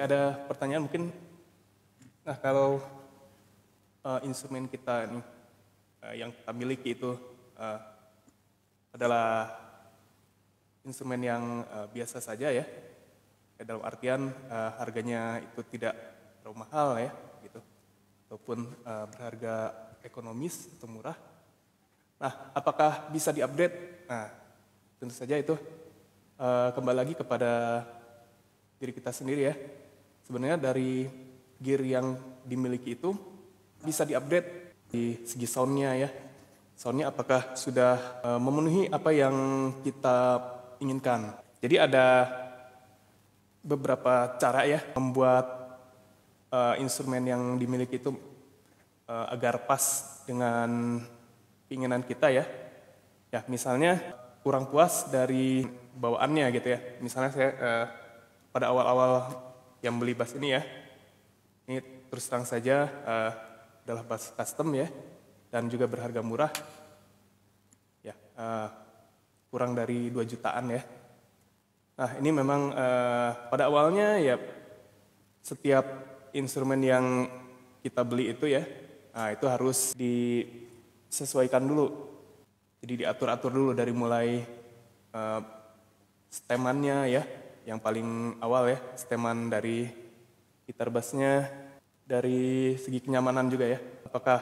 ada pertanyaan mungkin. Nah, kalau instrumen kita nih yang kita miliki itu adalah instrumen yang biasa saja ya, dalam artian harganya itu tidak terlalu mahal ya, gitu, ataupun berharga ekonomis atau murah. Nah, apakah bisa diupdate? Nah, tentu saja itu kembali lagi kepada diri kita sendiri ya. Sebenarnya dari gear yang dimiliki itu bisa diupdate di segi soundnya ya. Soundnya apakah sudah memenuhi apa yang kita inginkan. Jadi ada beberapa cara ya membuat instrumen yang dimiliki itu agar pas dengan keinginan kita ya. Ya, misalnya kurang puas dari bawaannya gitu ya. Misalnya saya pada awal-awal yang beli bass ini ya, ini terus terang saja adalah bass custom ya, dan juga berharga murah. Ya, kurang dari 2 jutaan ya. Nah, ini memang pada awalnya ya setiap instrumen yang kita beli itu ya, nah itu harus disesuaikan dulu. Jadi diatur-atur dulu dari mulai stemannya ya, yang paling awal ya, steman dari gitar bassnya, dari segi kenyamanan juga ya. Apakah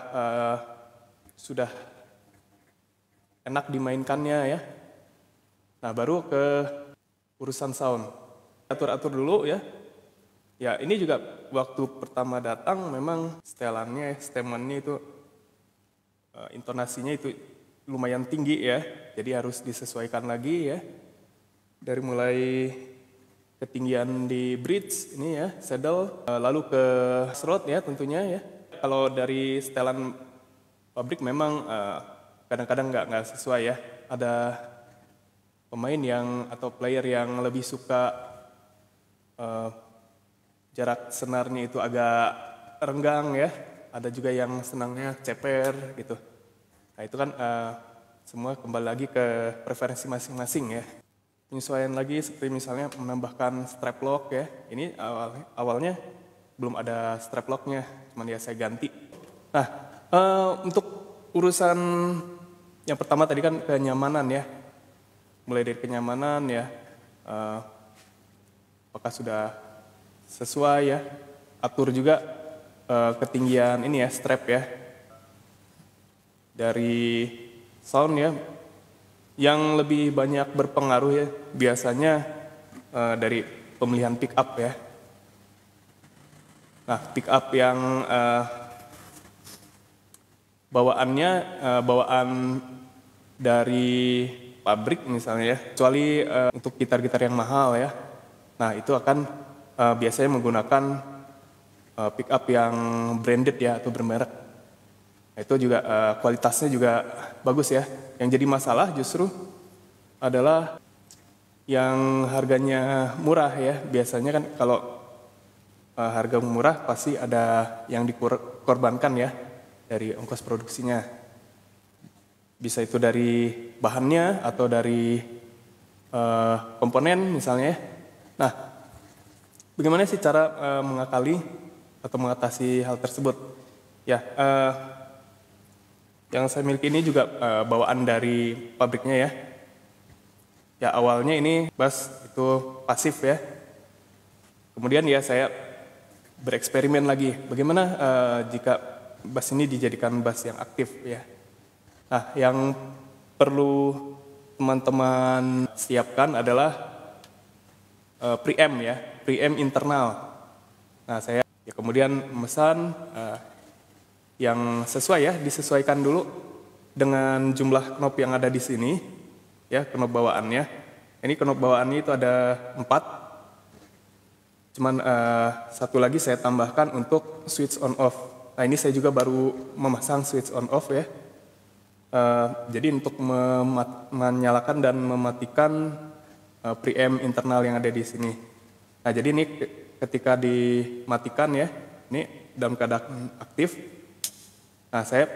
sudah enak dimainkannya ya. Nah, baru ke urusan sound. Atur-atur dulu ya. Ya, ini juga waktu pertama datang memang setelannya, stemannya itu intonasinya itu lumayan tinggi ya, jadi harus disesuaikan lagi ya. Dari mulai ketinggian di bridge ini ya, saddle, lalu ke throat ya tentunya ya. Kalau dari setelan pabrik memang kadang-kadang nggak sesuai ya. Ada pemain yang atau player yang lebih suka jarak senarnya itu agak renggang ya. Ada juga yang senangnya ceper gitu. Nah, itu kan semua kembali lagi ke preferensi masing-masing ya. Penyesuaian lagi seperti misalnya menambahkan strap lock ya. Ini awalnya belum ada strap locknya, cuman ya saya ganti. Nah, untuk urusan yang pertama tadi kan kenyamanan ya. Mulai dari kenyamanan ya, apakah sudah sesuai ya. Atur juga ketinggian ini ya, strap ya. Dari sound ya, yang lebih banyak berpengaruh ya biasanya dari pemilihan pick up ya. Nah, pick up yang bawaan dari pabrik misalnya ya, kecuali untuk gitar-gitar yang mahal ya. Nah, itu akan biasanya menggunakan pick up yang branded ya atau bermerek. Itu juga kualitasnya juga bagus ya. Yang jadi masalah justru adalah yang harganya murah ya. Biasanya kan kalau harga murah pasti ada yang dikorbankan ya dari ongkos produksinya. Bisa itu dari bahannya atau dari komponen misalnya. Nah, bagaimana sih cara mengakali atau mengatasi hal tersebut? Ya, yang saya miliki ini juga bawaan dari pabriknya ya. Ya, awalnya ini bass itu pasif ya. Kemudian ya saya bereksperimen lagi. Bagaimana jika bass ini dijadikan bass yang aktif ya. Nah, yang perlu teman-teman siapkan adalah preamp ya, preamp internal. Nah, saya ya kemudian memesan yang sesuai ya, disesuaikan dulu dengan jumlah knob yang ada di sini ya, knob bawaannya. Ini knob bawaannya itu ada 4, cuman satu lagi saya tambahkan untuk switch on off. Nah, ini saya juga baru memasang switch on off ya. Jadi untuk menyalakan dan mematikan preamp internal yang ada di sini. Nah, jadi ini ketika dimatikan ya, ini dalam keadaan aktif. Nah, saya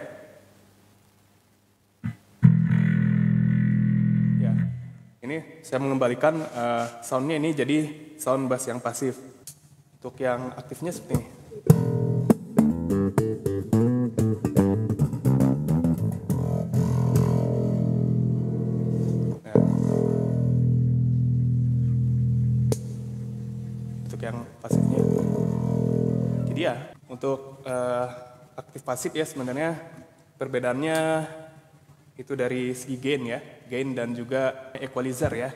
ini saya mengembalikan soundnya ini jadi sound bass yang pasif. Untuk yang aktifnya seperti ini. Nah, untuk yang pasifnya. Jadi ya, untuk aktif pasif ya sebenarnya perbedaannya itu dari segi gain ya, gain dan juga equalizer ya.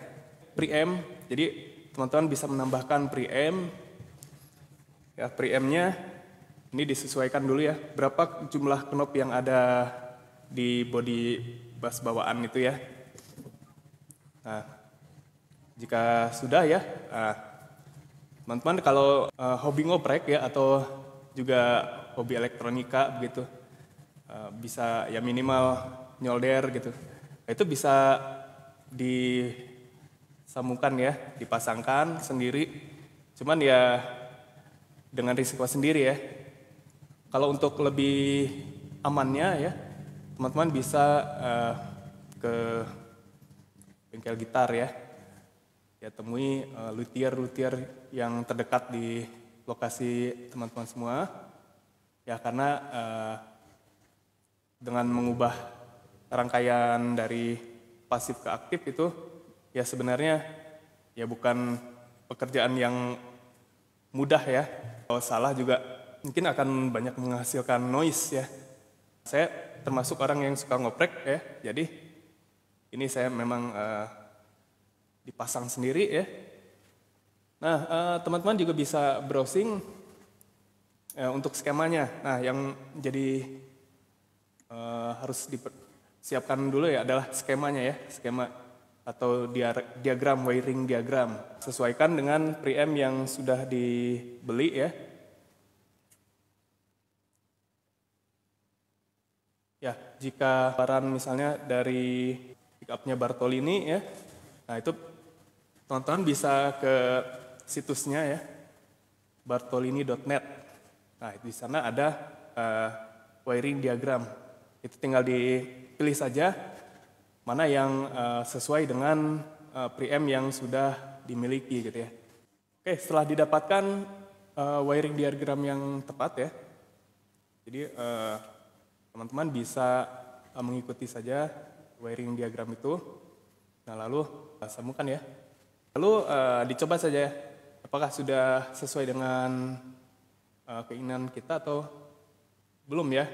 Preamp, jadi teman-teman bisa menambahkan preamp. Ya, preampnya ini disesuaikan dulu ya, berapa jumlah knob yang ada di body bass bawaan itu ya. Nah, jika sudah ya, teman-teman kalau hobi ngoprek ya atau juga hobi elektronika begitu, bisa ya minimal nyolder gitu. Nah, itu bisa disambungkan ya, dipasangkan sendiri. Cuman ya dengan risiko sendiri ya. Kalau untuk lebih amannya ya, teman-teman bisa ke bengkel gitar ya. Ya temui luthier-luthier yang terdekat di lokasi teman-teman semua. Ya karena dengan mengubah rangkaian dari pasif ke aktif itu ya sebenarnya ya bukan pekerjaan yang mudah ya. Kalau salah juga mungkin akan banyak menghasilkan noise ya. Saya termasuk orang yang suka ngoprek ya. Jadi ini saya memang dipasang sendiri ya. Nah, teman-teman juga bisa browsing untuk skemanya. Nah, yang jadi harus disiapkan dulu ya adalah skemanya ya, skema atau diagram, wiring diagram. Sesuaikan dengan preamp yang sudah dibeli ya. Ya, jika baran misalnya dari pickupnya Bartolini ya, nah itu teman-teman bisa ke situsnya ya, bartolini.net. Nah, di sana ada wiring diagram. Itu tinggal dipilih saja mana yang sesuai dengan preamp yang sudah dimiliki gitu ya. Oke, setelah didapatkan wiring diagram yang tepat ya, jadi teman-teman bisa mengikuti saja wiring diagram itu. Nah, lalu sambungkan ya. Lalu dicoba saja ya, apakah sudah sesuai dengan keinginan kita atau belum ya.